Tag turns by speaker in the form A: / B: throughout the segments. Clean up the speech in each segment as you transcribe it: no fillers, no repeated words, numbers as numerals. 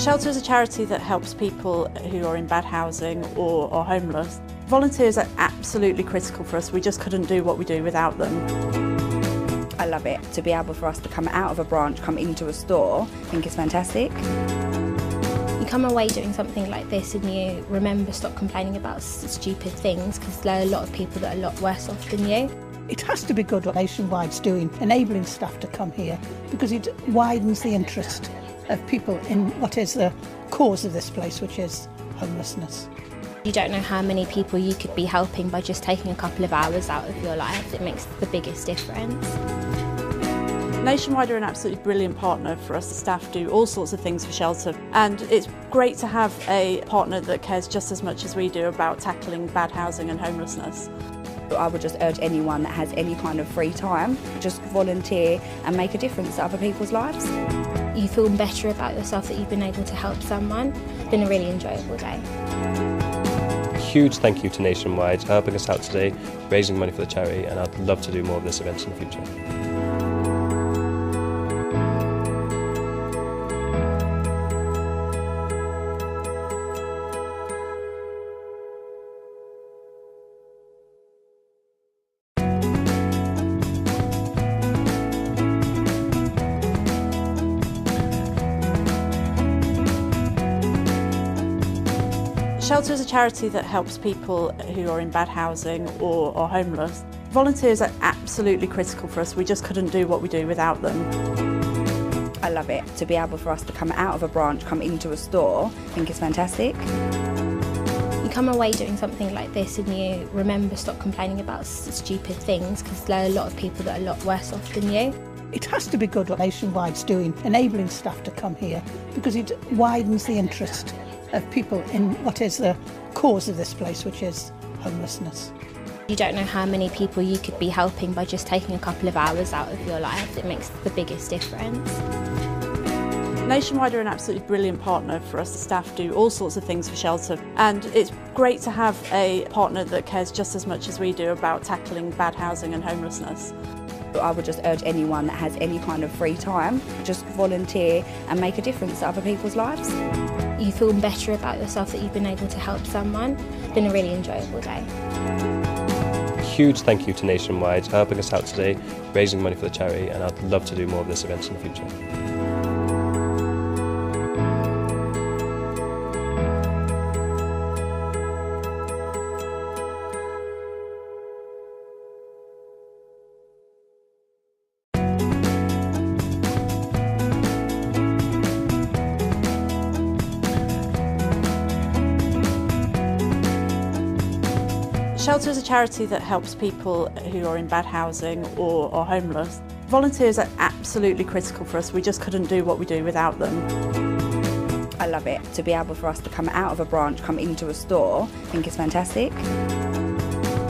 A: Shelter is a charity that helps people who are in bad housing or are homeless. Volunteers are absolutely critical for us. We just couldn't do what we do without them.
B: I love it. To be able for us to come out of a branch, come into a store, I think it's fantastic.
C: You come away doing something like this and you remember, stop complaining about stupid things, because there are a lot of people that are a lot worse off than you.
D: It has to be good what Nationwide's doing, enabling staff to come here, because it widens the interest of people in what is the cause of this place, which is homelessness.
C: You don't know how many people you could be helping by just taking a couple of hours out of your life. It makes the biggest difference.
A: Nationwide are an absolutely brilliant partner for us. The staff do all sorts of things for shelter, and it's great to have a partner that cares just as much as we do about tackling bad housing and homelessness.
B: I would just urge anyone that has any kind of free time, just volunteer and make a difference to other people's lives.
C: You feel better about yourself that you've been able to help someone. It's been a really enjoyable day.
E: Huge thank you to Nationwide for helping us out today, raising money for the charity, and I'd love to do more of this event in the future.
A: Shelter is a charity that helps people who are in bad housing or are homeless. Volunteers are absolutely critical for us. We just couldn't do what we do without them.
B: I love it. To be able for us to come out of a branch, come into a store, I think it's fantastic.
C: You come away doing something like this and you remember, stop complaining about stupid things, because there are a lot of people that are a lot worse off than you.
D: It has to be good what Nationwide's doing, enabling staff to come here, because it widens the interest of people in what is the cause of this place, which is homelessness.
C: You don't know how many people you could be helping by just taking a couple of hours out of your life. It makes the biggest difference.
A: Nationwide are an absolutely brilliant partner for us. The staff do all sorts of things for shelter, and it's great to have a partner that cares just as much as we do about tackling bad housing and homelessness.
B: I would just urge anyone that has any kind of free time, just volunteer and make a difference to other people's lives.
C: You feel better about yourself that you've been able to help someone. It's been a really enjoyable day.
E: Huge thank you to Nationwide for helping us out today, raising money for the charity, and I'd love to do more of this event in the future.
A: Shelter is a charity that helps people who are in bad housing or are homeless. Volunteers are absolutely critical for us. We just couldn't do what we do without them.
B: I love it. To be able for us to come out of a branch, come into a store, I think it's fantastic.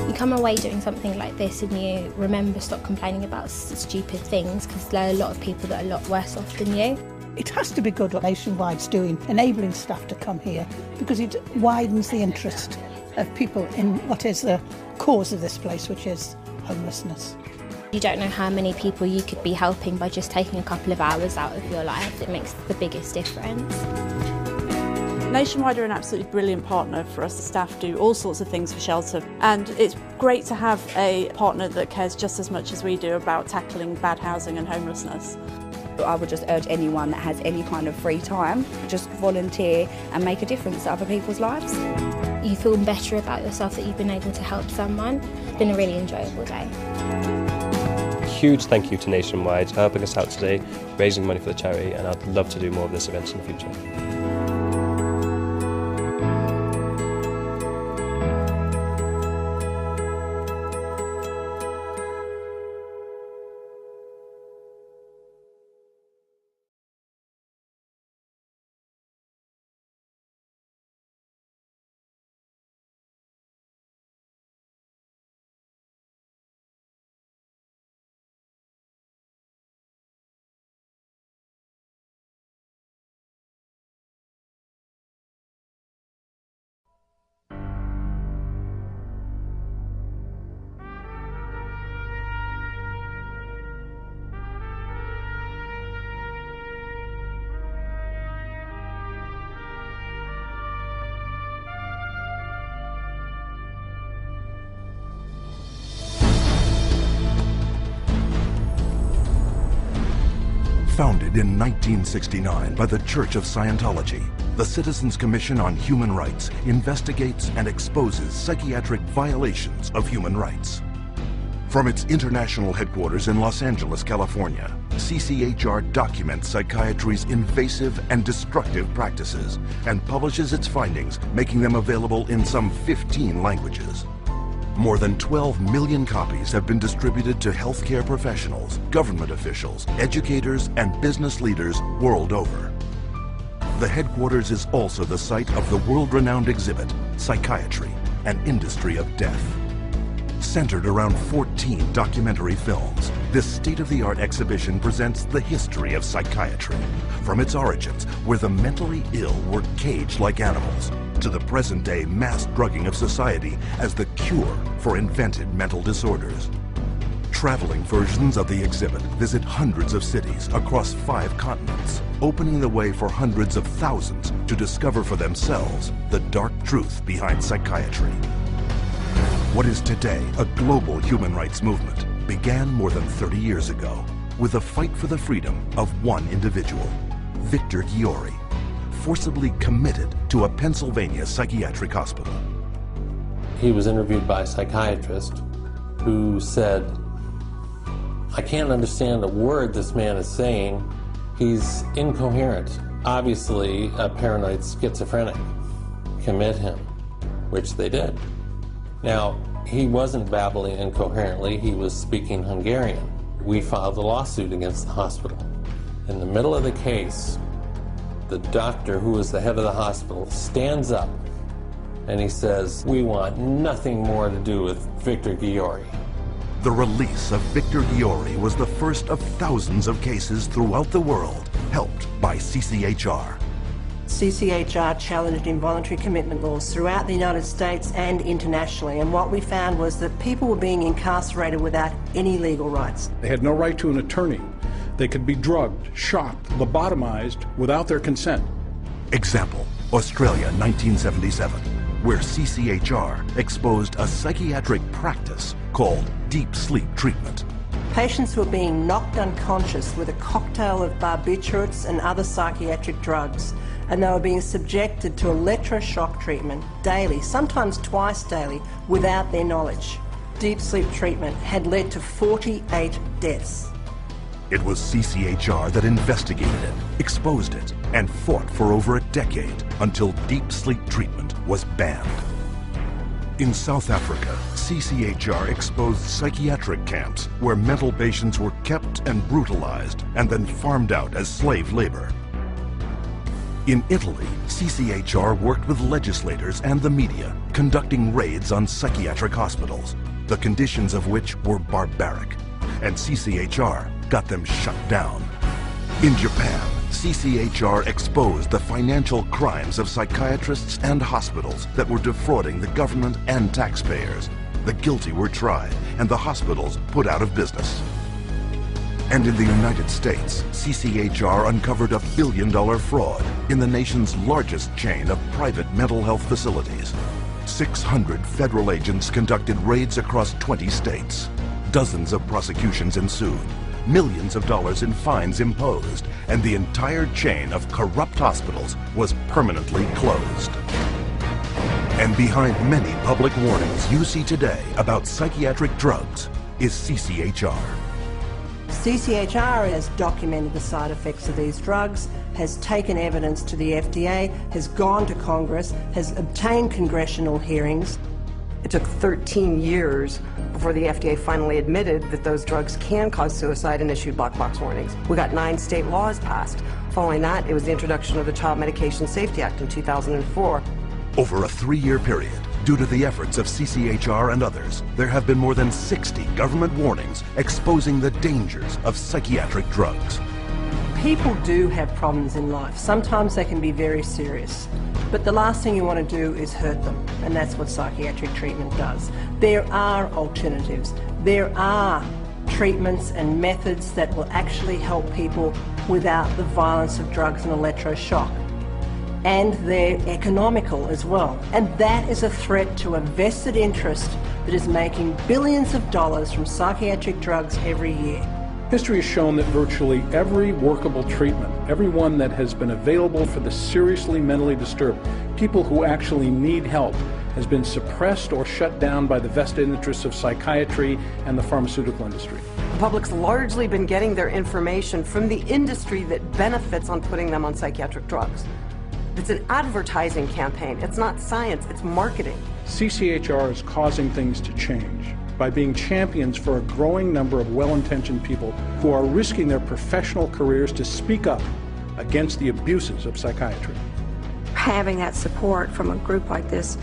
C: You come away doing something like this and you remember, stop complaining about stupid things, because there are a lot of people that are a lot worse off than you.
D: It has to be good what Nationwide's doing, enabling staff to come here, because it widens the interest of people in what is the cause of this place, which is homelessness.
C: You don't know how many people you could be helping by just taking a couple of hours out of your life. It makes the biggest difference.
A: Nationwide are an absolutely brilliant partner for us. The staff do all sorts of things for shelter, and it's great to have a partner that cares just as much as we do about tackling bad housing and homelessness.
B: I would just urge anyone that has any kind of free time, just volunteer and make a difference to other people's lives.
C: You feel better about yourself that you've been able to help someone. It's been a really enjoyable day.
E: Huge thank you to Nationwide for helping us out today, raising money for the charity, and I'd love to do more of this event in the future.
F: Founded in 1969 by the Church of Scientology, the Citizens Commission on Human Rights investigates and exposes psychiatric violations of human rights. From its international headquarters in Los Angeles, California, CCHR documents psychiatry's invasive and destructive practices and publishes its findings, making them available in some 15 languages. More than 12 million copies have been distributed to healthcare professionals, government officials, educators, and business leaders world over. The headquarters is also the site of the world-renowned exhibit, Psychiatry, an Industry of Death. Centered around 14 documentary films, this state-of-the-art exhibition presents the history of psychiatry, from its origins, where the mentally ill were caged like animals, to the present-day mass drugging of society as the cure for invented mental disorders. Traveling versions of the exhibit visit hundreds of cities across 5 continents, opening the way for hundreds of thousands to discover for themselves the dark truth behind psychiatry. What is today a global human rights movement began more than 30 years ago with a fight for the freedom of one individual, Victor Ghiori, forcibly committed to a Pennsylvania psychiatric hospital.
G: He was interviewed by a psychiatrist who said, "I can't understand a word this man is saying. He's incoherent. Obviously a paranoid schizophrenic. Commit him," which they did. Now, he wasn't babbling incoherently, he was speaking Hungarian. We filed a lawsuit against the hospital. In the middle of the case, the doctor, who was the head of the hospital, stands up and he says, "We want nothing more to do with Victor Ghiori."
F: The release of Victor Ghiori was the first of thousands of cases throughout the world, helped by CCHR.
H: CCHR challenged involuntary commitment laws throughout the United States and internationally, and what we found was that people were being incarcerated without any legal rights.
I: They had no right to an attorney. They could be drugged, shocked, lobotomized without their consent.
F: Example, Australia, 1977, where CCHR exposed a psychiatric practice called deep sleep treatment.
H: Patients were being knocked unconscious with a cocktail of barbiturates and other psychiatric drugs, and they were being subjected to electroshock treatment daily, sometimes twice daily, without their knowledge. Deep sleep treatment had led to 48 deaths.
F: It was CCHR that investigated it, exposed it, and fought for over a decade until deep sleep treatment was banned. In South Africa, CCHR exposed psychiatric camps where mental patients were kept and brutalized and then farmed out as slave labor. In Italy, CCHR worked with legislators and the media, conducting raids on psychiatric hospitals, the conditions of which were barbaric, and CCHR got them shut down. In Japan, CCHR exposed the financial crimes of psychiatrists and hospitals that were defrauding the government and taxpayers. The guilty were tried and the hospitals put out of business. And in the United States, CCHR uncovered a billion-dollar fraud in the nation's largest chain of private mental health facilities. 600 federal agents conducted raids across 20 states. Dozens of prosecutions ensued. Millions of dollars in fines imposed, and the entire chain of corrupt hospitals was permanently closed. And behind many public warnings you see today about psychiatric drugs is CCHR.
H: CCHR has documented the side effects of these drugs, has taken evidence to the FDA, has gone to Congress, has obtained congressional hearings.
J: It took 13 years before the FDA finally admitted that those drugs can cause suicide and issued black box warnings. We got 9 state laws passed. Following that, it was the introduction of the Child Medication Safety Act in 2004.
F: Over a 3-year period, due to the efforts of CCHR and others, there have been more than 60 government warnings exposing the dangers of psychiatric drugs.
H: People do have problems in life. Sometimes they can be very serious. But the last thing you want to do is hurt them, and that's what psychiatric treatment does. There are alternatives. There are treatments and methods that will actually help people without the violence of drugs and electroshock. And they're economical as well. And that is a threat to a vested interest that is making billions of dollars from psychiatric drugs every year.
I: History has shown that virtually every workable treatment, every one that has been available for the seriously mentally disturbed, people who actually need help, has been suppressed or shut down by the vested interests of psychiatry and the pharmaceutical industry.
J: The public's largely been getting their information from the industry that benefits on putting them on psychiatric drugs. It's an advertising campaign. It's not science, it's marketing.
I: CCHR is causing things to change by being champions for a growing number of well-intentioned people who are risking their professional careers to speak up against the abuses of psychiatry.
K: Having that support from a group like this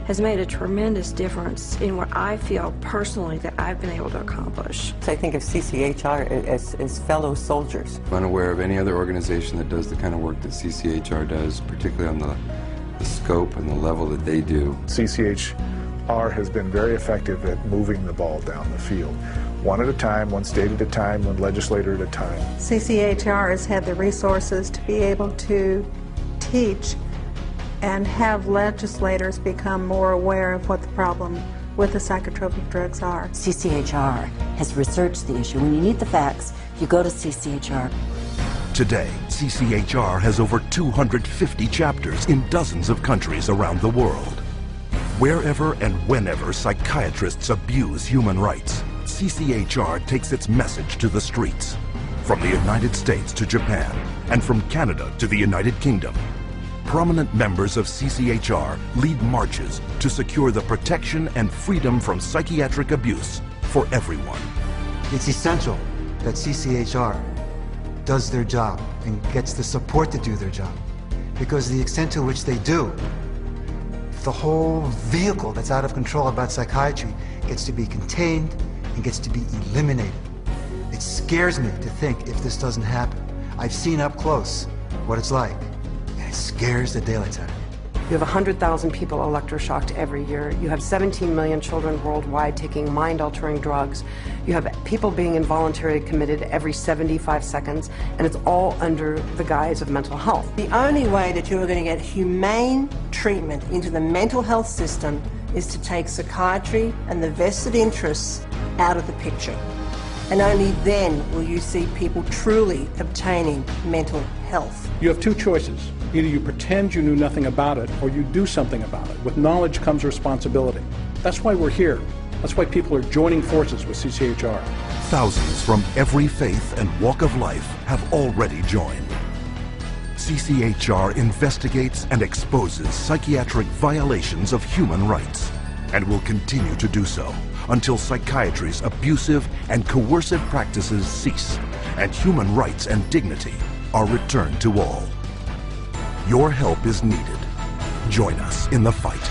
K: has made a tremendous difference in what I feel personally that I've been able to accomplish.
L: I think of CCHR as fellow soldiers.
M: I'm unaware of any other organization that does the kind of work that CCHR does, particularly on the scope and the level that they do.
N: CCHR has been very effective at moving the ball down the field. One at a time, one state at a time, one legislator at a time.
O: CCHR has had the resources to be able to teach and have legislators become more aware of what the problem with the psychotropic drugs are.
P: CCHR has researched the issue. When you need the facts, you go to CCHR.
F: Today, CCHR has over 250 chapters in dozens of countries around the world. Wherever and whenever psychiatrists abuse human rights, CCHR takes its message to the streets. From the United States to Japan, and from Canada to the United Kingdom, prominent members of CCHR lead marches to secure the protection and freedom from psychiatric abuse for everyone.
Q: It's essential that CCHR does their job and gets the support to do their job, because the extent to which they do, the whole vehicle that's out of control about psychiatry gets to be contained and gets to be eliminated. It scares me to think if this doesn't happen. I've seen up close what it's like. It scares the daylights out of me.
J: You have 100,000 people electroshocked every year. You have 17 million children worldwide taking mind-altering drugs. You have people being involuntarily committed every 75 seconds, and it's all under the guise of mental health.
H: The only way that you're going to get humane treatment into the mental health system is to take psychiatry and the vested interests out of the picture. And only then will you see people truly obtaining mental health.
I: You have two choices. Either you pretend you knew nothing about it, or you do something about it. With knowledge comes responsibility. That's why we're here. That's why people are joining forces with CCHR.
F: Thousands from every faith and walk of life have already joined. CCHR investigates and exposes psychiatric violations of human rights, and will continue to do so until psychiatry's abusive and coercive practices cease and human rights and dignity are returned to all. Your help is needed. Join us in the fight.